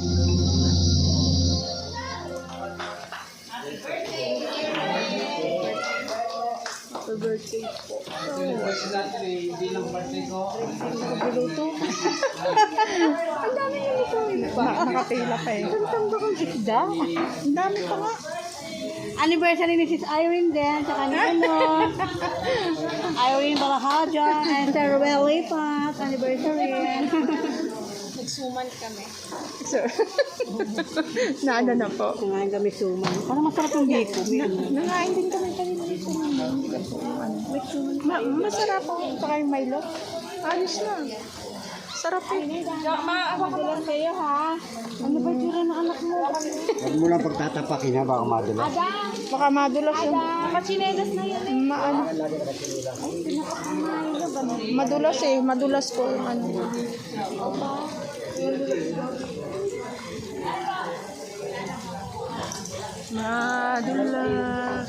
Happy birthday po. Hindi lang birthday ko. Nagluluto. Ang dami yung lutuin pa. Nakapila pa eh. Ang ba kang isda? Ang dami pa nga. Anniversary ni Sis Irene din, tsaka ni ano, Irene Balahaja, and Sir Ruel Lipat, anniversary. Nagsuman kami. Sir. Naano na po. Nangain kami suman. Parang masarap yung biko. Nangain din kami kanina ng suman. Masarap po. Saka yung Milo. Ayos na. Sarap po. Madulas kayo ha. Ano ba yung ng anak mo? Huwag mo lang pagtatapakin ha, baka madala. Baka madulas yung... Nakachinelas na yun eh. Maano. Madulas eh. Madulas po yung ano. Madulas.